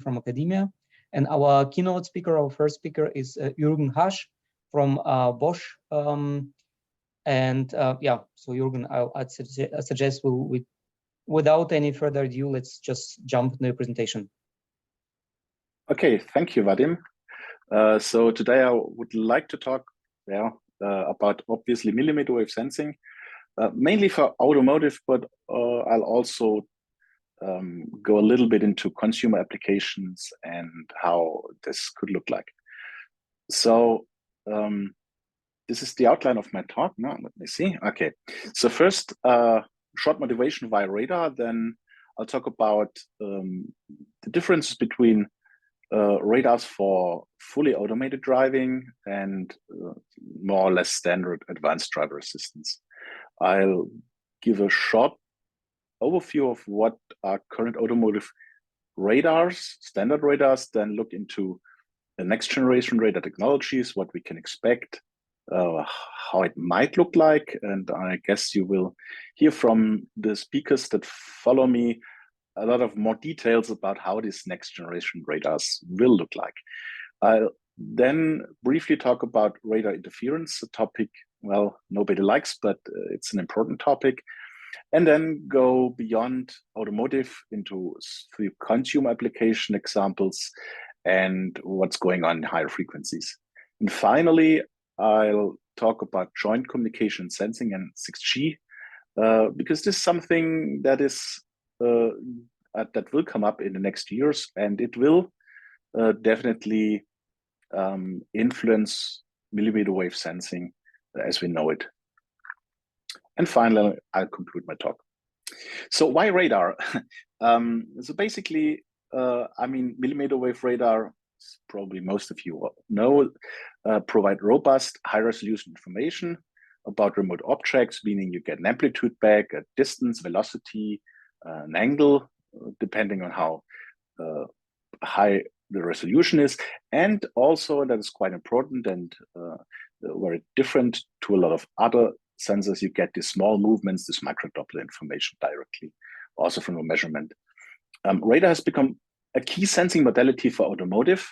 from academia. And our keynote speaker, our first speaker, is Jürgen Hasch from Bosch. Yeah, so Jürgen, I'd suggest without any further ado, let's just jump into the presentation. Okay, thank you, Vadim. So today I would like to talk about obviously millimeter wave sensing, mainly for automotive, but I'll also go a little bit into consumer applications and how this could look like. So this is the outline of my talk. Now, let me see. Okay, so first, short motivation via radar. Then I'll talk about the differences between radars for fully automated driving and more or less standard advanced driver assistance. I'll give a short overview of what are current automotive radars, standard radars, then look into the next generation radar technologies, what we can expect, how it might look like. And I guess you will hear from the speakers that follow me a lot of more details about how these next generation radars will look like. I'll then briefly talk about radar interference, a topic, well, nobody likes, but it's an important topic. And then go beyond automotive into consumer application examples and what's going on in higher frequencies. And finally, I'll talk about joint communication sensing and 6G, because this is something that is that will come up in the next years, and it will definitely influence millimeter wave sensing as we know it. And finally, I'll conclude my talk. So why radar? So basically, I mean, millimeter wave radar, probably most of you know, provide robust, high-resolution information about remote objects, meaning you get an amplitude back, a distance, velocity, an angle, depending on how high the resolution is. And also, that is quite important and very different to a lot of other sensors, you get these small movements, this microdoppler information directly, also from a measurement. Radar has become a key sensing modality for automotive.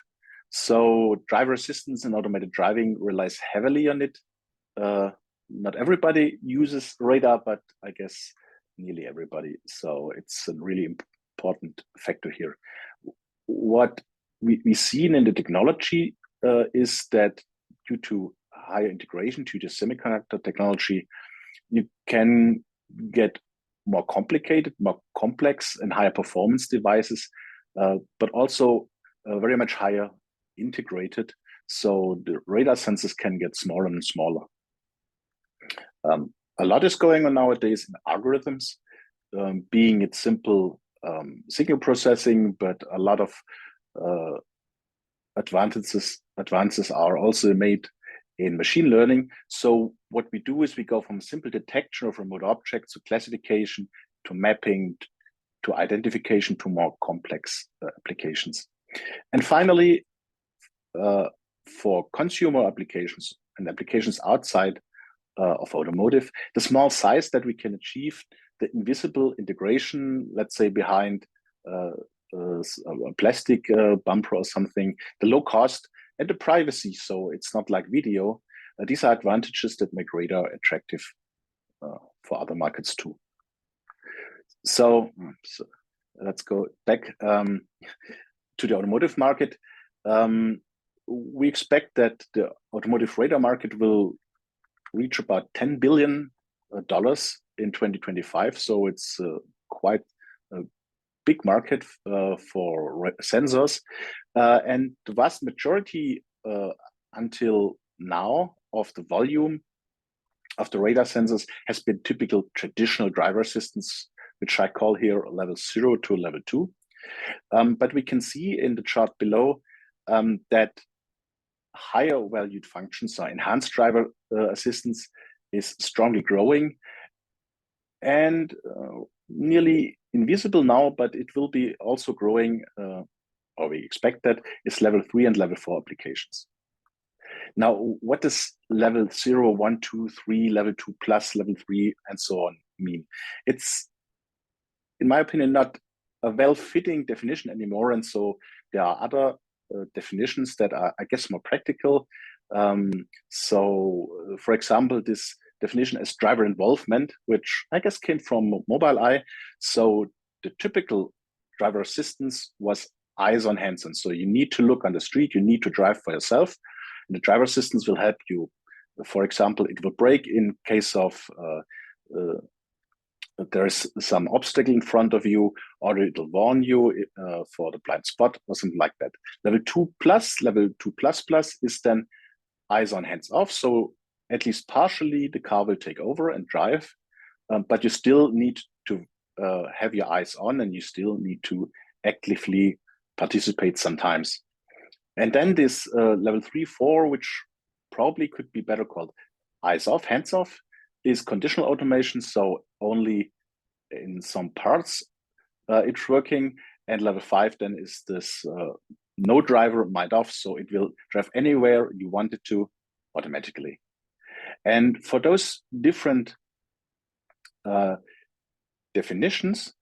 So driver assistance in automated driving relies heavily on it. Not everybody uses radar, but I guess nearly everybody. So it's a really important factor here. What we see in the technology is that due to higher integration, due to semiconductor technology, you can get more complicated, more complex and higher performance devices, but also very much higher integrated. So the radar sensors can get smaller and smaller. A lot is going on nowadays in algorithms, being it simple signal processing, but a lot of advances are also made in machine learning. So what we do is we go from simple detection of remote objects to classification, to mapping, to identification, to more complex applications. And finally, for consumer applications and applications outside of automotive, the small size that we can achieve, the invisible integration, let's say behind a plastic bumper or something, the low cost, and the privacy, so it's not like video. These are advantages that make radar attractive for other markets too. So let's go back to the automotive market. We expect that the automotive radar market will reach about $10 billion in 2025. So it's quite a big market for sensors. And the vast majority until now of the volume of the radar sensors has been typical traditional driver assistance, which I call here level 0 to level 2. But we can see in the chart below that higher valued functions, so enhanced driver assistance, is strongly growing and nearly invisible now, but it will be also growing, or we expect that, is level 3 and level 4 applications. Now, what does level 0, 1, 2, 3, level 2 plus, level 3, and so on mean? It's, in my opinion, not a well-fitting definition anymore. And so there are other definitions that are, I guess, more practical. So, for example, this definition as driver involvement, which I guess came from Mobileye. So the typical driver assistance was eyes on hands on. So you need to look on the street, you need to drive for yourself. And the driver assistance will help you. For example, it will brake in case of there is some obstacle in front of you, or it will warn you for the blind spot or something like that. Level 2+ is then eyes on, hands off. So at least partially the car will take over and drive, but you still need to have your eyes on, and you still need to actively participate sometimes. And then this level 3-4, which probably could be better called eyes off, hands off, is conditional automation. So only in some parts it's working. And level 5 then is this no driver, mind off. So it will drive anywhere you want it to automatically. And for those different definitions,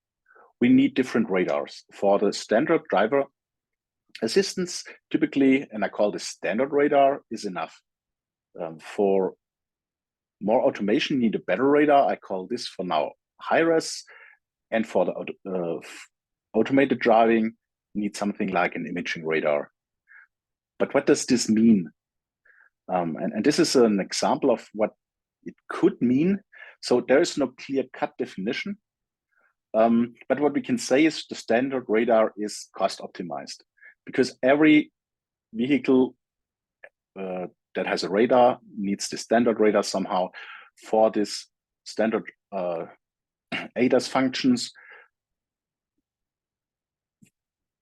we need different radars. For the standard driver assistance, typically, and I call this standard radar, is enough. For more automation, you need a better radar. I call this for now high-res. And for the automated driving, you need something like an imaging radar. But what does this mean? And this is an example of what it could mean. So there is no clear-cut definition. But what we can say is the standard radar is cost optimized, because every vehicle that has a radar needs the standard radar somehow for this standard ADAS functions.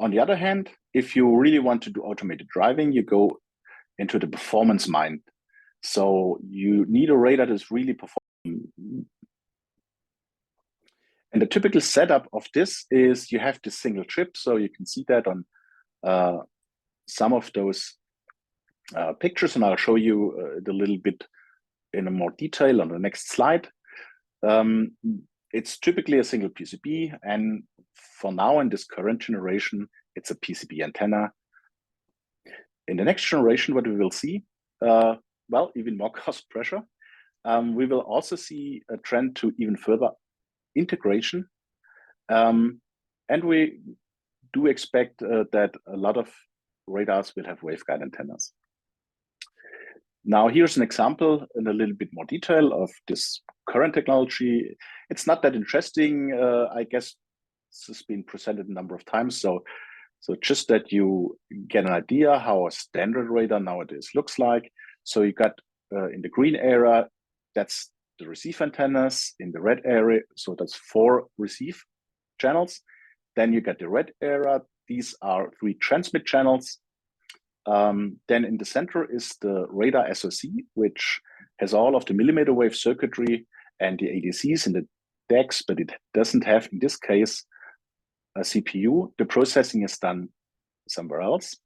On the other hand, if you really want to do automated driving, you go into the performance mind. So you need a radar that's really performing. And the typical setup of this is you have this single chip. So you can see that on some of those pictures, and I'll show you a little bit in a more detail on the next slide. It's typically a single PCB, and for now in this current generation, it's a PCB antenna. In the next generation, what we will see, well, even more cost pressure. We will also see a trend to even further integration, and we do expect that a lot of radars will have waveguide antennas. Now, here's an example in a little bit more detail of this current technology. It's not that interesting. I guess this has been presented a number of times. So just that you get an idea how a standard radar nowadays looks like. So you got in the green area, that's the receive antennas. In the red area, so that's 4 receive channels. Then you get the red area. These are 3 transmit channels. Then in the center is the radar SoC, which has all of the millimeter wave circuitry and the ADCs and the DECs, but it doesn't have, in this case, a CPU. The processing is done somewhere else.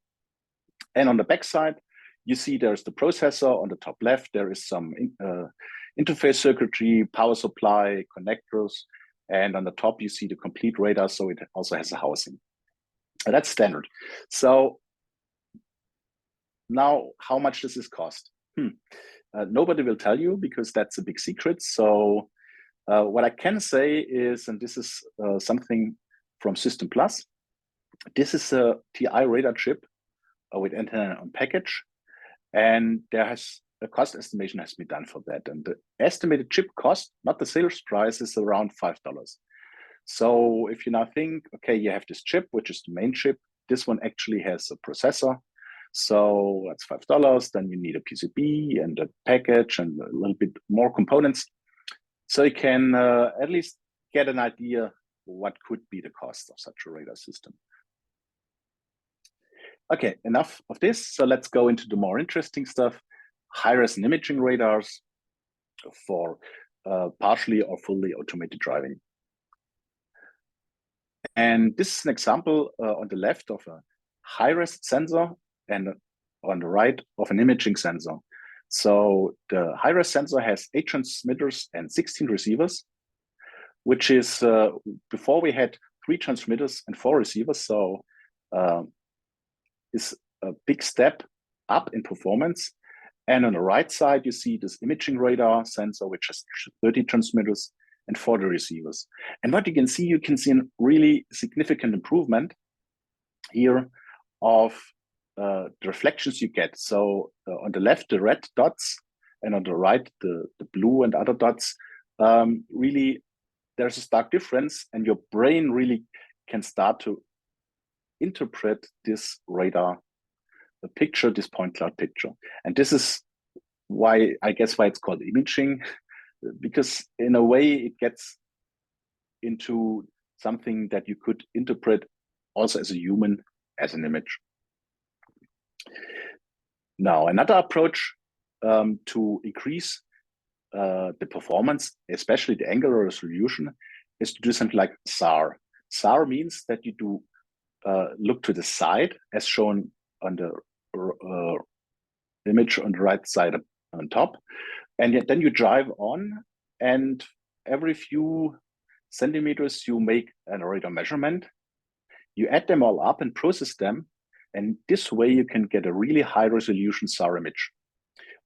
And on the back side, you see there's the processor. On the top left, there is some interface circuitry, power supply, connectors. And on the top, you see the complete radar, so it also has a housing. And that's standard. So now, how much does this cost? Nobody will tell you, because that's a big secret. So what I can say is, and this is something from System Plus, this is a TI radar chip with antenna on package, and there has a cost estimation has been done for that. And the estimated chip cost, not the sales price, is around $5. So if you now think, okay, you have this chip, which is the main chip, this one actually has a processor. So that's $5. Then you need a PCB and a package and a little bit more components. So you can at least get an idea what could be the cost of such a radar system. Okay, enough of this. So let's go into the more interesting stuff. High-res and imaging radars for partially or fully automated driving. And this is an example on the left of a high-res sensor, and on the right of an imaging sensor. So the high-res sensor has 8 transmitters and 16 receivers, which is before we had 3 transmitters and 4 receivers. So is a big step up in performance. And on the right side, you see this imaging radar sensor, which has 30 transmitters and 40 receivers. And what you can see a really significant improvement here of the reflections you get. So on the left, the red dots, and on the right, the blue and other dots. Really, there's a stark difference, and your brain really can start to interpret this radar, the picture, this point cloud picture. And this is why, I guess, why it's called imaging, because in a way it gets into something that you could interpret also as a human, as an image. Now, another approach to increase the performance, especially the angular resolution, is to do something like SAR. SAR means that you do look to the side, as shown on the image on the right side on top, and then you drive on, and every few centimeters you make a radar measurement. You add them all up and process them, and this way you can get a really high resolution SAR image.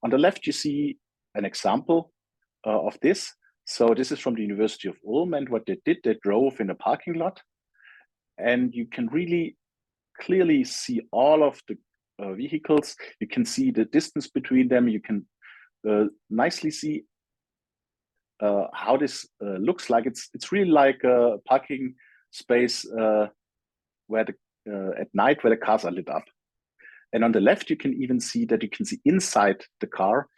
On the left, you see an example of this. So this is from the University of Ulm, and what they did, they drove in a parking lot, and you can really clearly see all of the vehicles. You can see the distance between them. You can nicely see how this looks like. It's really like a parking space where at night where the cars are lit up. And on the left, you can even see that you can see inside the car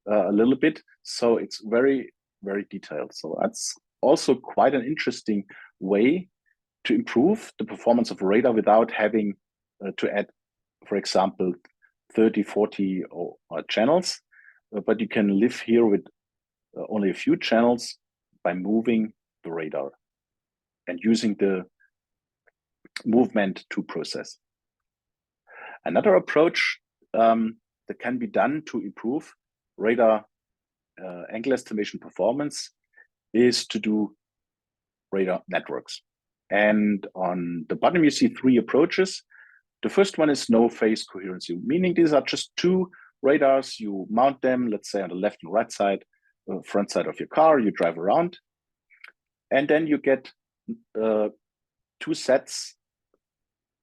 a little bit. So it's very, very detailed. So that's also quite an interesting way to improve the performance of radar without having to add, for example, 30, 40 channels. But you can live here with only a few channels by moving the radar and using the movement to process. Another approach that can be done to improve radar angle estimation performance is to do radar networks. And on the bottom, you see three approaches. The first one is no phase coherency, meaning these are just two radars. You mount them, let's say on the left and right side, front side of your car, you drive around, and then you get two sets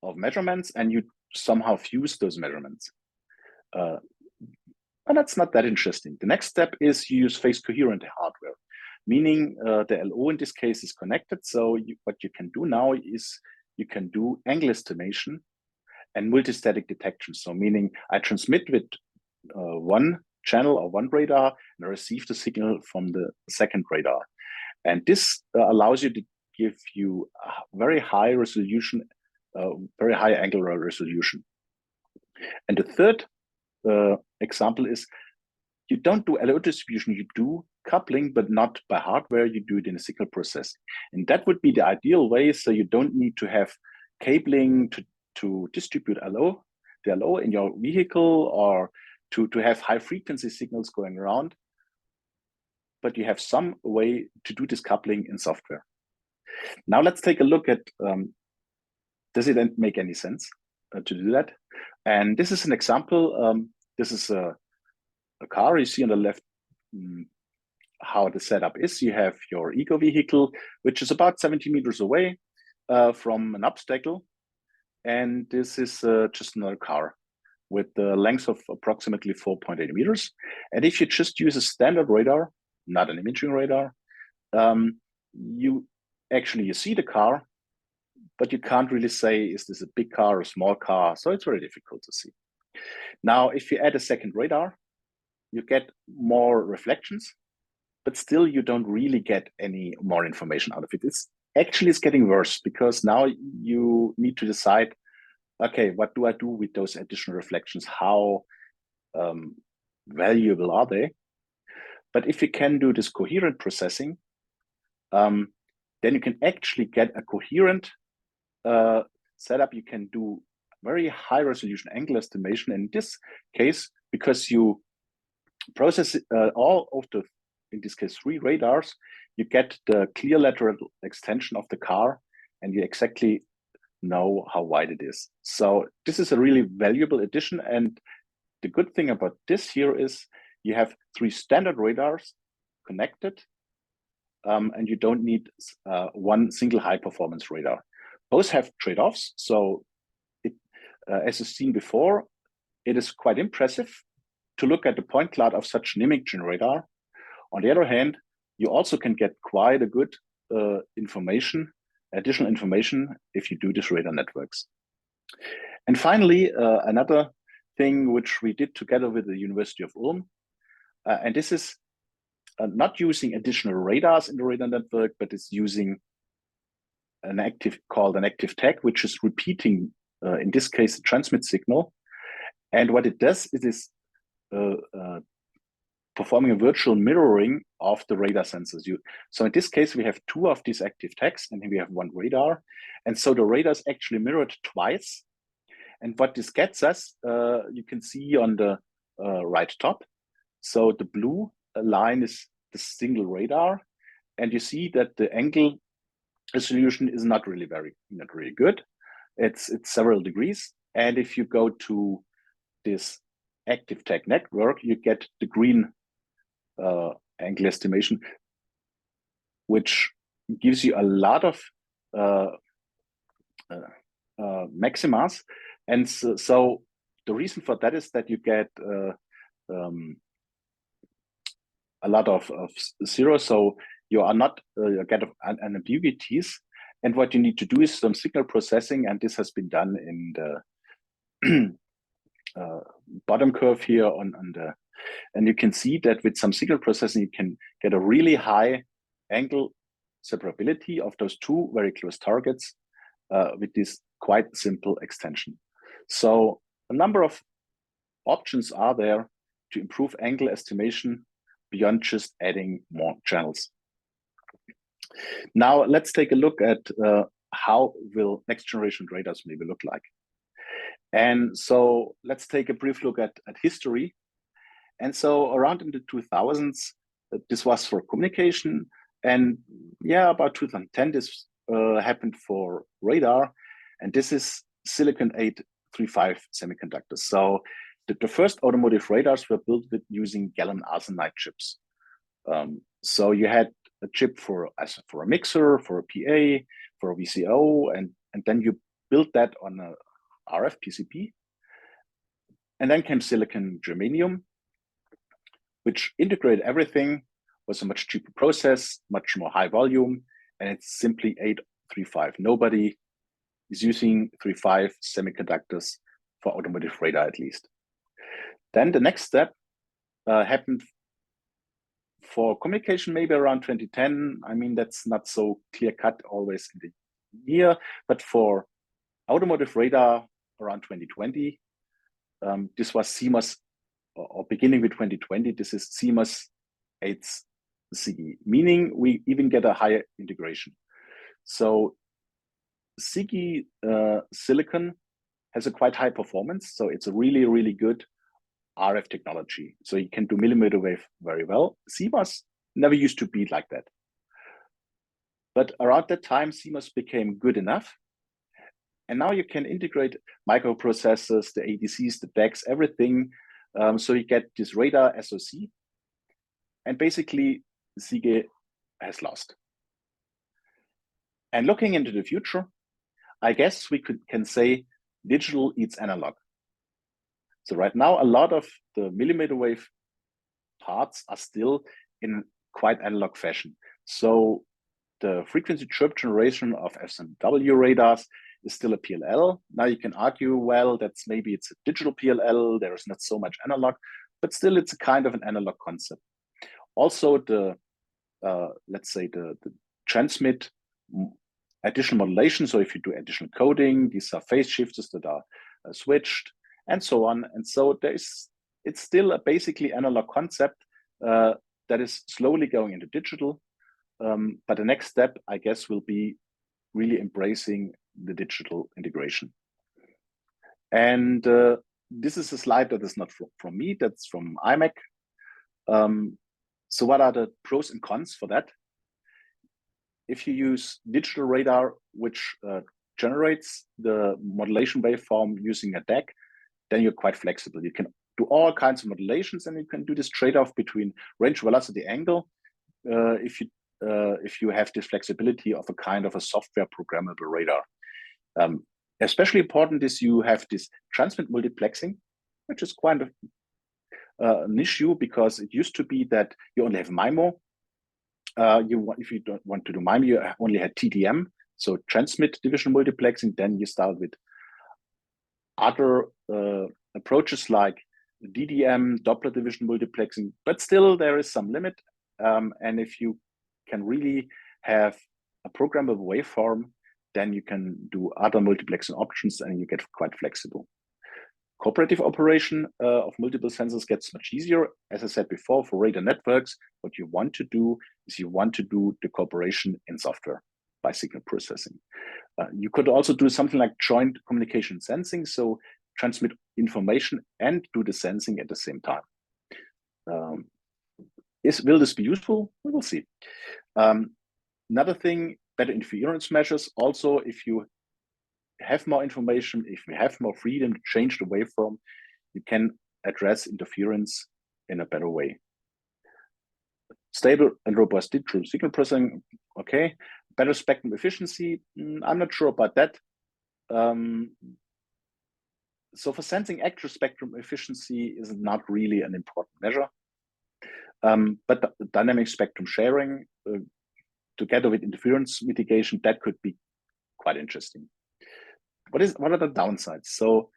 of measurements, and you somehow fuse those measurements. And that's not that interesting. The next step is you use phase coherent hardware, meaning the LO in this case is connected. So what you can do now is you can do angle estimation and multistatic detection. So meaning I transmit with one channel or one radar and I receive the signal from the second radar. And this allows you to give you a very high resolution, very high angular resolution. And the third example is you don't do LO distribution, you do coupling, but not by hardware, you do it in a signal process. And that would be the ideal way, so you don't need to have cabling to distribute the LO in your vehicle, or to have high frequency signals going around, but you have some way to do this coupling in software. Now let's take a look at, does it make any sense to do that? And this is an example. This is a car. You see on the left how the setup is. You have your eco vehicle, which is about 70 meters away from an obstacle. And this is just another car with the length of approximately 4.8 meters. And if you just use a standard radar, not an imaging radar, you see the car, but you can't really say, is this a big car or a small car? So it's very difficult to see. Now, if you add a second radar, you get more reflections, but still you don't really get any more information out of it. It's getting worse, because now you need to decide, okay, what do I do with those additional reflections? How valuable are they? But if you can do this coherent processing, then you can actually get a coherent setup. You can do very high resolution angle estimation. In this case, because you process all of the, in this case, 3 radars, you get the clear lateral extension of the car, and you exactly know how wide it is. So this is a really valuable addition. And the good thing about this here is you have 3 standard radars connected, and you don't need one single high performance radar. Both have trade-offs. So as you've seen before, it is quite impressive to look at the point cloud of such an image radar. On the other hand, you also can get quite a good additional information if you do this radar networks. And finally, another thing which we did together with the University of Ulm, and this is not using additional radars in the radar network, but it's using called an active tag, which is repeating, in this case, the transmit signal. And what it does, it is performing a virtual mirroring of the radar sensors. So in this case, we have 2 of these active tags, and we have 1 radar. And so the radar is actually mirrored twice. And what this gets us, you can see on the right top. So the blue line is the single radar, and you see that the angle resolution is not really good. It's several degrees. And if you go to this active tag network, you get the green angle estimation, which gives you a lot of maximas. And so the reason for that is that you get a lot of zeros, so you are not get ambiguities. And what you need to do is some signal processing, and this has been done in the bottom curve here and you can see that with some signal processing, you can get a really high angle separability of those 2 very close targets with this quite simple extension. So a number of options are there to improve angle estimation beyond just adding more channels. Now let's take a look at how will next generation radars maybe look like. And so let's take a brief look at history. And so around in the 2000s, this was for communication. And yeah, about 2010, this happened for radar. And this is silicon 835 semiconductors. So the first automotive radars were built with using gallium arsenide chips. So you had a chip for a mixer, for a PA, for a VCO, and then you built that on a RF PCB. And then came silicon germanium, which integrated everything, was a much cheaper process, much more high volume, and it's simply 835. Nobody is using 35 semiconductors for automotive radar, at least. Then the next step happened for communication, maybe around 2010. I mean, that's not so clear cut always in the year, but for automotive radar around 2020, this was CMOS, or beginning with 2020, this is CMOS 8CE, meaning we even get a higher integration. So SiGe silicon has a quite high performance, so it's a really, really good RF technology. So you can do millimeter wave very well. CMOS never used to be like that. But around that time, CMOS became good enough. And now you can integrate microprocessors, the ADCs, the DACs, everything. So you get this radar SoC. And basically, SiGe has lost. And looking into the future, I guess we can say digital eats analog. So right now, a lot of the millimeter wave parts are still in quite analog fashion. So the frequency chirp generation of FSMW radars is still a PLL. Now you can argue, well, maybe it's a digital PLL. There is not so much analog, but still it's a kind of an analog concept. Also, let's say the transmit additional modulation. So if you do additional coding, these are phase shifters that are switched, and so on. And so it's still a basically analog concept that is slowly going into digital. But the next step, I guess, will be really embracing the digital integration. And this is a slide that is not from me, that's from IMEC. So what are the pros and cons for that? If you use digital radar, which generates the modulation waveform using a DAC, then you're quite flexible. You can do all kinds of modulations, and you can do this trade-off between range, velocity, angle if you have this flexibility of a kind of a software programmable radar. Especially important is you have this transmit multiplexing, which is quite an issue, because it used to be that you only have MIMO. If you don't want to do MIMO, you only had TDM, so transmit division multiplexing. Then you start with other approaches like DDM, Doppler division multiplexing, but still there is some limit. And if you can really have a programmable waveform, then you can do other multiplexing options and you get quite flexible. Cooperative operation of multiple sensors gets much easier. As I said before, for radar networks, what you want to do is you want to do the cooperation in software by signal processing. You could also do something like joint communication sensing, so transmit information and do the sensing at the same time. Will this be useful? We will see. Another thing, better interference measures. Also, if you have more information, if you have more freedom to change the waveform, you can address interference in a better way. Stable and robust digital signal processing, okay. Better spectrum efficiency, I'm not sure about that. So for sensing, actual spectrum efficiency is not really an important measure. But the dynamic spectrum sharing together with interference mitigation, that could be quite interesting. What are the downsides? So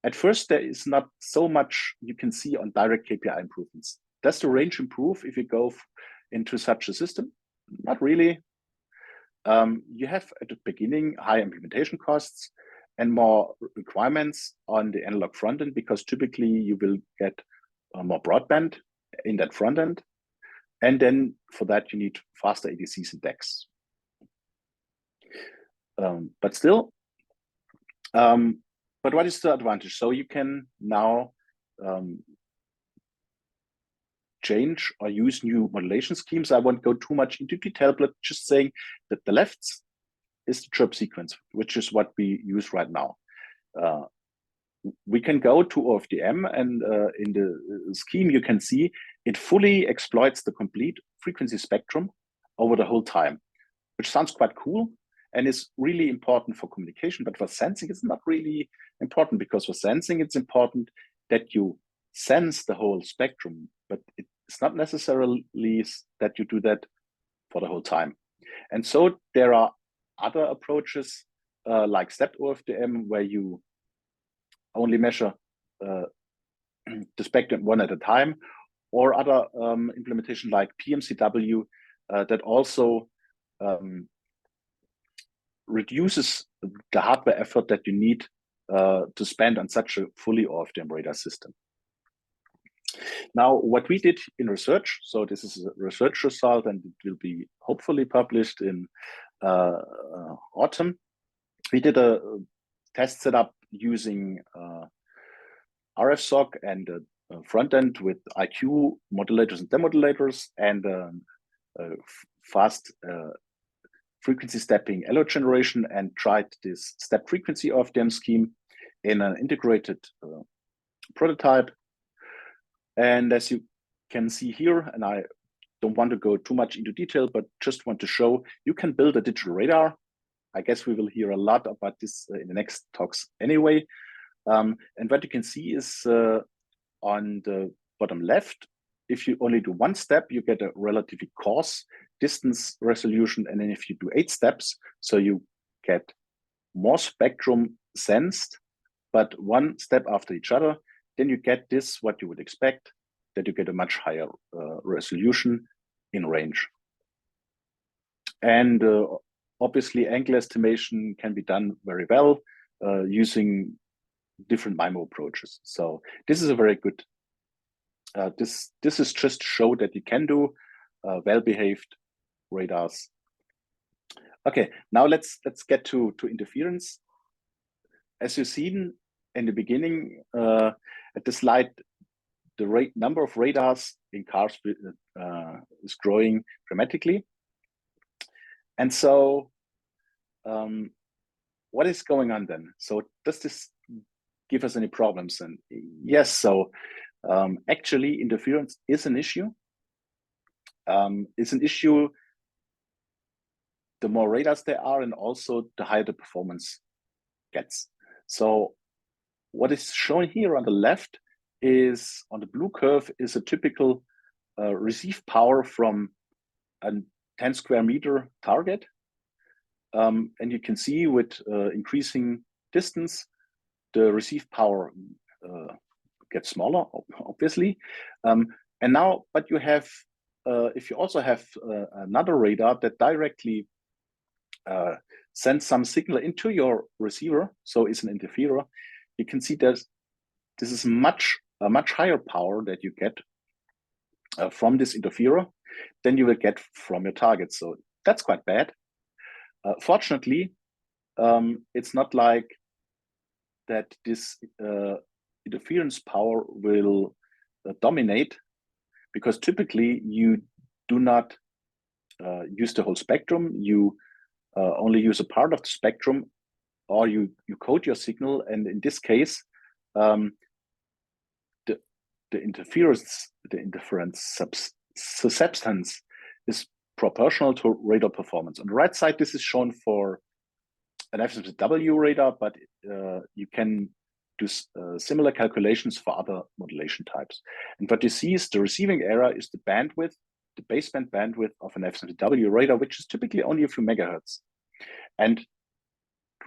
at first, there is not so much you can see on direct KPI improvements. Does the range improve if you go into such a system? Not really. You have at the beginning high implementation costs and more requirements on the analog front end, because typically you will get more broadband in that front end. And then for that, you need faster ADCs and DACs. But still, but what is the advantage? So you can now change or use new modulation schemes. I won't go too much into detail, but just saying that the left is the chirp sequence, which is what we use right now. We can go to OFDM, and in the scheme, you can see it fully exploits the complete frequency spectrum over the whole time, which sounds quite cool and is really important for communication. But for sensing, it's not really important, because for sensing, it's important that you sense the whole spectrum, but it's not necessarily that you do that for the whole time. And so there are other approaches like stepped OFDM, where you only measure the spectrum one at a time, or other implementation like PMCW that also reduces the hardware effort that you need to spend on such a fully OFDM radar system. Now, what we did in research, so this is a research result, and it will be hopefully published in autumn. We did a test setup using RFSOC and a front end with IQ modulators and demodulators, and fast frequency stepping LO generation, and tried this step frequency OFDM scheme in an integrated prototype. And as you can see here, and I don't want to go too much into detail, but just want to show you can build a digital radar. I guess we will hear a lot about this in the next talks anyway. And what you can see is on the bottom left, if you only do one step, you get a relatively coarse distance resolution. And then if you do 8 steps, so you get more spectrum sensed, but one step after each other, then you get this, what you would expect, that you get a much higher resolution in range. And obviously, angle estimation can be done very well using different MIMO approaches. So this is a very good, this is just to show that you can do well-behaved radars. Okay, now let's get to interference. As you've seen in the beginning, at the slide, the number of radars in cars is growing dramatically. And so what is going on then? So does this give us any problems? And yes, so actually interference is an issue. It's an issue the more radars there are, and also the higher the performance gets. So what is shown here on the left is, on the blue curve, is a typical receive power from a 10 square meter target. And you can see with increasing distance, the receive power gets smaller, obviously. And now, but you have, if you also have another radar that directly sends some signal into your receiver, so it's an interferer, you can see that this is a much higher power that you get from this interferer than you will get from your target. So that's quite bad. Fortunately, it's not like that this interference power will dominate, because typically you do not use the whole spectrum. You only use a part of the spectrum, or you code your signal. And in this case, the interference substance is proportional to radar performance. On the right side, this is shown for an FMCW radar, but you can do similar calculations for other modulation types. And what you see is the receiving area is the bandwidth, the baseband bandwidth of an FMCW radar, which is typically only a few megahertz. And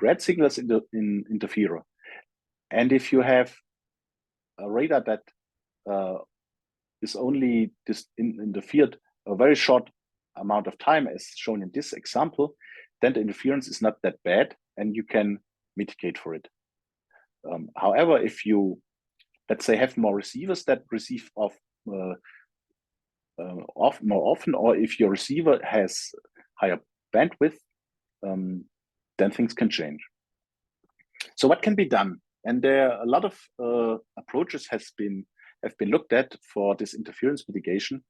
red signals in the interferer. And if you have a radar that is only interfered a very short amount of time, as shown in this example, then the interference is not that bad, and you can mitigate for it. However, if you, let's say, have more receivers that receive more often, or if your receiver has higher bandwidth, then things can change. So what can be done? And there are a lot of approaches have been looked at for this interference mitigation,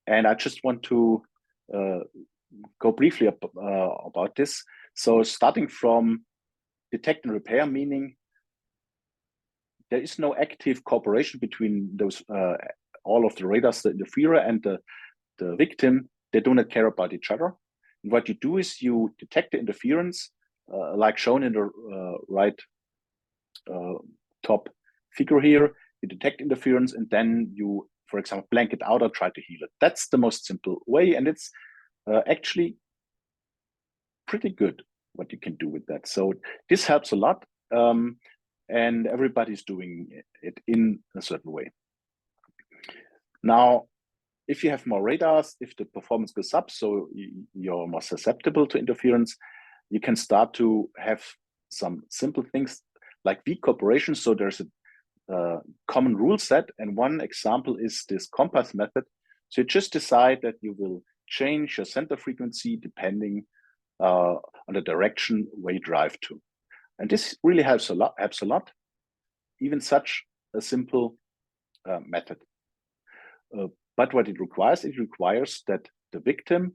and I just want to go briefly about this. So starting from detect and repair, meaning there is no active cooperation between those all of the radars, the interferer and the victim. They do not care about each other. And what you do is you detect the interference, like shown in the right top figure here. You detect interference, and then you, for example, blank it out or try to heal it. That's the most simple way, and it's actually pretty good what you can do with that. So this helps a lot, and everybody's doing it in a certain way. Now, if you have more radars, if the performance goes up, so you're more susceptible to interference, you can start to have some simple things like weak cooperation. So there's a common rule set, and one example is this compass method. So you just decide that you will change your center frequency depending on the direction where you drive to, and this really helps a lot. Even such a simple method, but what it requires that the victim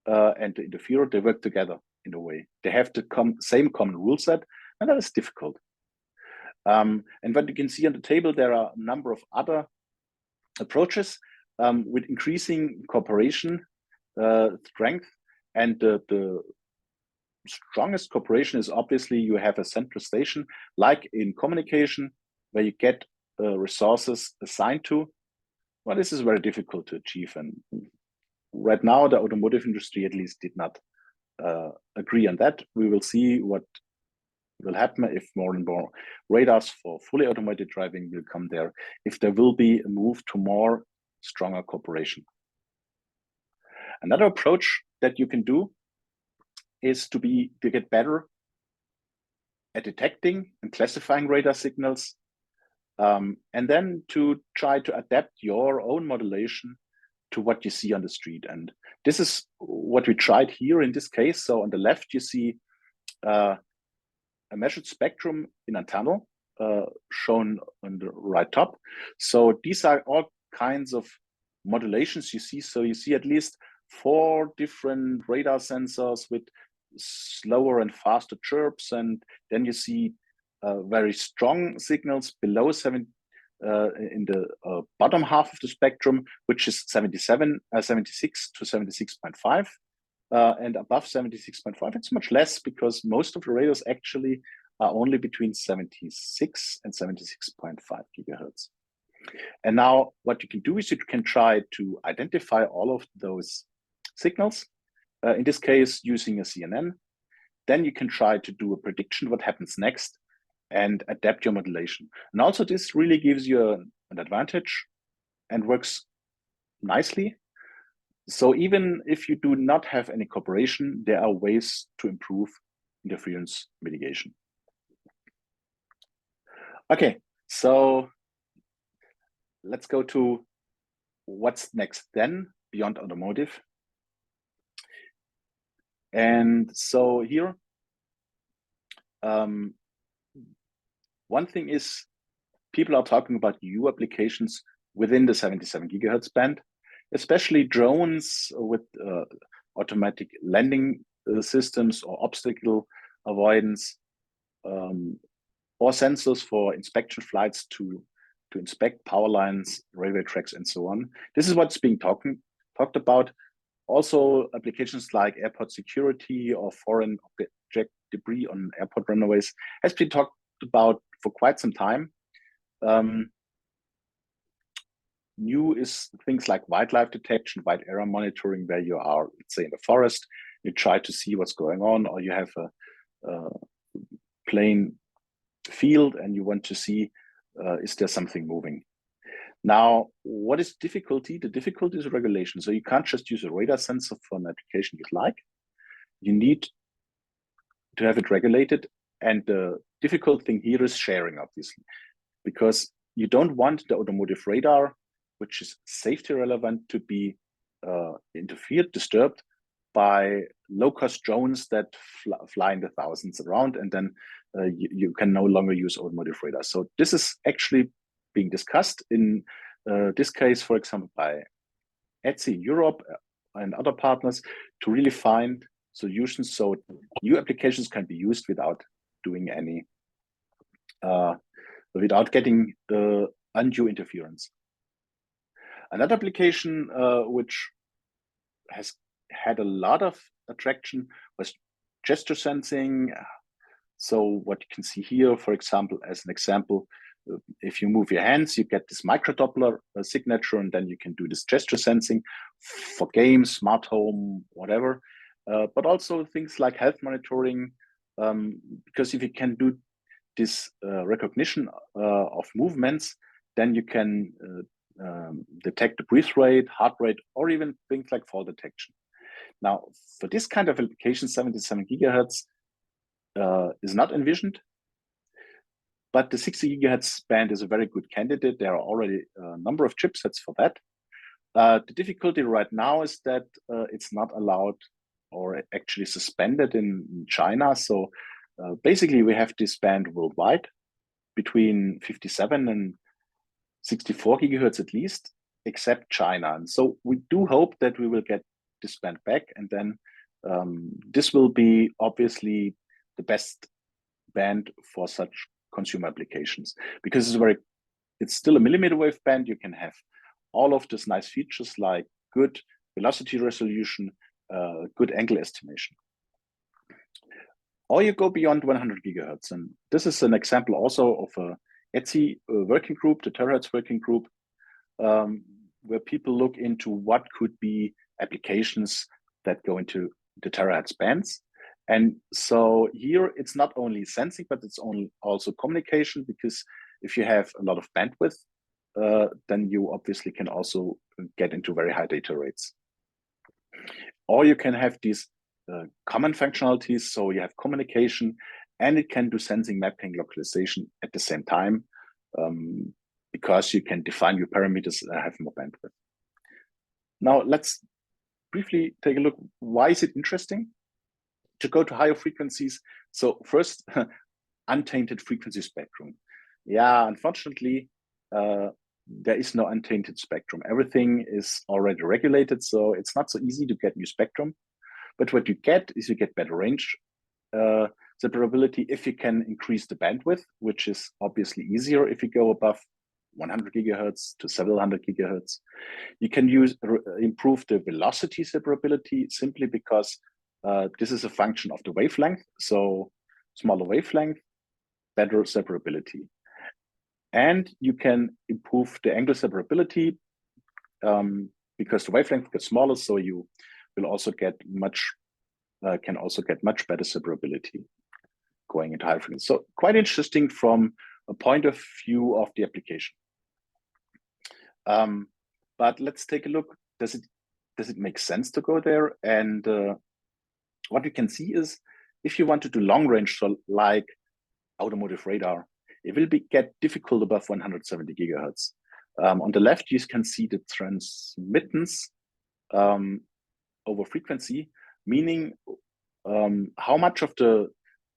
and the interferer, they work together in a way. They have the same common rule set, and that is difficult. And what you can see on the table, there are a number of other approaches with increasing cooperation strength. And the strongest cooperation is obviously you have a central station, like in communication, where you get resources assigned to. Well, this is very difficult to achieve. And right now, the automotive industry at least did not agree on that. We will see what will happen if more and more radars for fully automated driving will come there, if there will be a move to more stronger cooperation. Another approach that you can do is to get better at detecting and classifying radar signals, and then to try to adapt your own modulation to what you see on the street. And this is what we tried here in this case. So on the left, you see a measured spectrum in a tunnel, shown on the right top. So these are all kinds of modulations you see. So you see at least 4 different radar sensors with slower and faster chirps, and then you see very strong signals below 7 in the bottom half of the spectrum, which is 76 to 76.5. And above 76.5, it's much less, because most of the radios actually are only between 76 and 76.5 gigahertz. And now what you can do is you can try to identify all of those signals, in this case using a CNN. Then you can try to do a prediction what happens next and adapt your modulation. And also this really gives you an advantage and works nicely. So even if you do not have any cooperation, there are ways to improve interference mitigation. Okay, so let's go to what's next then beyond automotive. And so here, one thing is people are talking about new applications within the 77 gigahertz band, especially drones with automatic landing systems or obstacle avoidance, or sensors for inspection flights to inspect power lines, railway tracks, and so on. This is what's being talked about. Also, applications like airport security or foreign object debris on airport runways has been talked about for quite some time. New is things like wildlife detection, wide area monitoring, where you are, let's say, in the forest, you try to see what's going on, or you have a plain field and you want to see is there something moving. Now, what is difficulty? The difficulty is regulation. So you can't just use a radar sensor for an application you'd like. You need to have it regulated. And the difficult thing here is sharing, obviously, because you don't want the automotive radar, which is safety relevant, to be disturbed by low-cost drones that fly in the thousands around, and then you can no longer use automotive radar. So this is actually being discussed in this case, for example, by ETSI Europe and other partners, to really find solutions so new applications can be used without doing any, without getting undue interference. Another application which has had a lot of attraction was gesture sensing. So what you can see here, for example, as an example, if you move your hands, you get this microdoppler signature, and then you can do this gesture sensing for games, smart home, whatever. But also things like health monitoring, because if you can do this recognition of movements, then you can detect the breath rate, heart rate, or even things like fall detection. Now, for this kind of application, 77 gigahertz is not envisioned, but the 60 gigahertz band is a very good candidate. There are already a number of chipsets for that. The difficulty right now is that it's not allowed or actually suspended in China. So basically, we have this band worldwide between 57 and 64 gigahertz at least, except China. And so we do hope that we will get this band back, and then this will be obviously the best band for such consumer applications, because it's still a millimeter wave band. You can have all of these nice features like good velocity resolution, good angle estimation. Or you go beyond 100 gigahertz, and this is an example also of a ETSI working group, the terahertz working group, where people look into what could be applications that go into the terahertz bands. And so here it's not only sensing, but it's also communication, because if you have a lot of bandwidth, then you obviously can also get into very high data rates. Or you can have these common functionalities, so you have communication, and it can do sensing, mapping, localization at the same time, because you can define your parameters and have more bandwidth. Now let's briefly take a look. Why is it interesting to go to higher frequencies? So first, untainted frequency spectrum. Yeah, unfortunately, there is no untainted spectrum. Everything is already regulated, so it's not so easy to get new spectrum. But what you get is you get better range separability if you can increase the bandwidth, which is obviously easier if you go above 100 gigahertz to several hundred gigahertz. You can improve the velocity separability simply because this is a function of the wavelength. So smaller wavelength, better separability. And you can improve the angle separability because the wavelength gets smaller, so you will also get much better separability going into high frequency. So quite interesting from a point of view of the application. But let's take a look. Does it make sense to go there? And what we can see is if you want to do long range, so like automotive radar, it will get difficult above 170 gigahertz. On the left, you can see the transmittance over frequency, meaning how much of the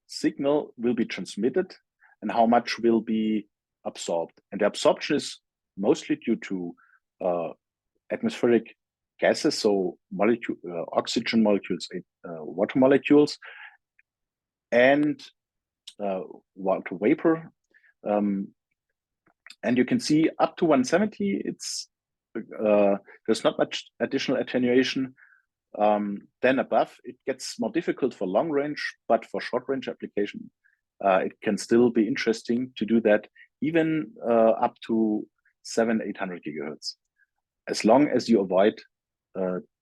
signal will be transmitted and how much will be absorbed. And the absorption is mostly due to atmospheric gases, so oxygen molecules, water molecules, and water vapor. And you can see up to 170, there's not much additional attenuation. Then above, it gets more difficult for long range, but for short range application, it can still be interesting to do that, even up to 700-800 gigahertz, as long as you avoid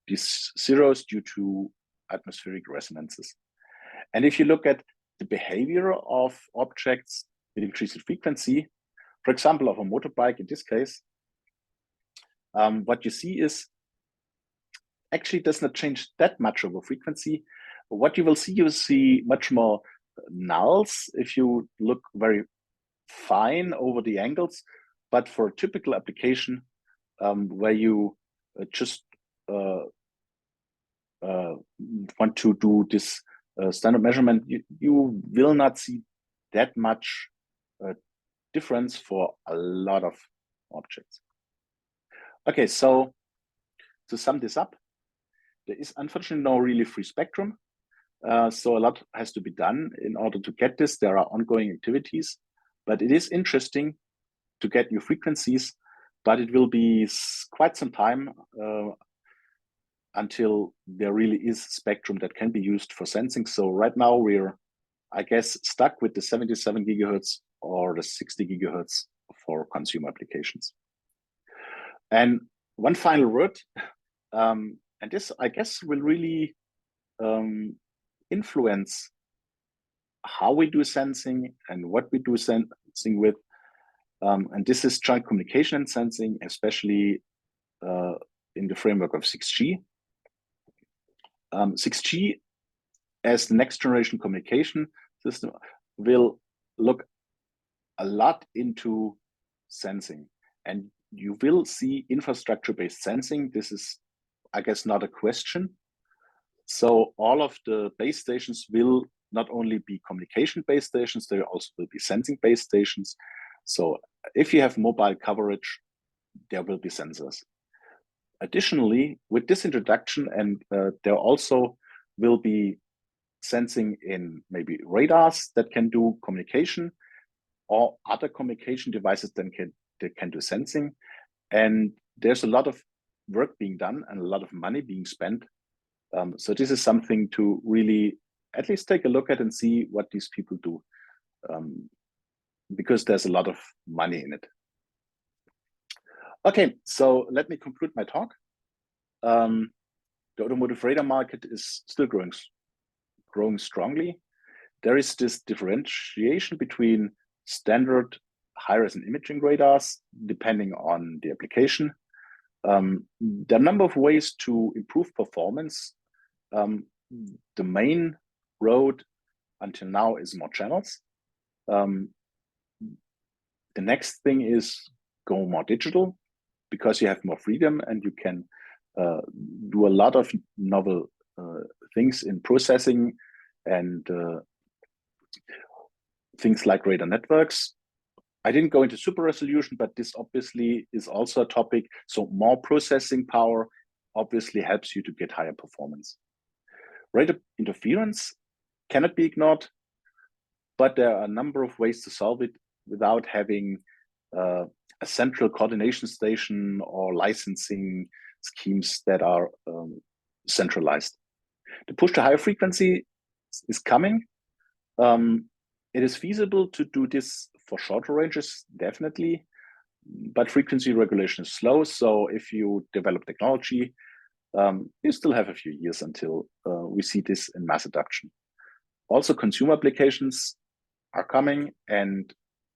these zeros due to atmospheric resonances. And if you look at the behavior of objects with increased frequency, for example, of a motorbike in this case, what you see is actually does not change that much over frequency. What you will see much more nulls if you look very fine over the angles. But for a typical application where you just want to do this standard measurement, you will not see that much difference for a lot of objects. Okay, so to sum this up, there is unfortunately no really free spectrum. So a lot has to be done in order to get this. There are ongoing activities, but it is interesting to get new frequencies, but it will be quite some time until there really is spectrum that can be used for sensing. So right now we're, I guess, stuck with the 77 gigahertz or the 60 gigahertz for consumer applications. And one final word, and this, I guess, will really influence how we do sensing and what we do sensing with. And this is joint communication and sensing, especially in the framework of 6G. 6G as the next generation communication system will look a lot into sensing, and you will see infrastructure-based sensing. This is, I guess, not a question. So all of the base stations will not only be communication base stations, they also will be sensing base stations. So if you have mobile coverage, there will be sensors. Additionally, with this introduction, and there also will be sensing in maybe radars that can do communication, or other communication devices that can do sensing. And there's a lot of work being done and a lot of money being spent. So this is something to really at least take a look at and see what these people do, because there's a lot of money in it. Okay, so let me conclude my talk. The automotive radar market is still growing strongly. There is this differentiation between standard high-resolution imaging radars, depending on the application. There are a number of ways to improve performance. The main road until now is more channels. The next thing is go more digital, because you have more freedom and you can do a lot of novel things in processing and things like radar networks. I didn't go into super resolution, but this obviously is also a topic. So more processing power obviously helps you to get higher performance. Rate interference cannot be ignored, but there are a number of ways to solve it without having a central coordination station or licensing schemes that are centralized. The push to higher frequency is coming. It is feasible to do this for shorter ranges, definitely, but frequency regulation is slow. So if you develop technology, you still have a few years until we see this in mass adoption. Also, consumer applications are coming, and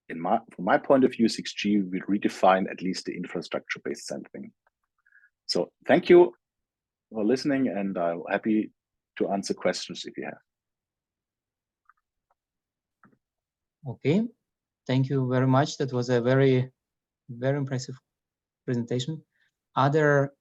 from my point of view, 6G will redefine at least the infrastructure-based sensing. So thank you for listening, and I'm happy to answer questions if you have. Okay, thank you very much. That was a very, very impressive presentation. Other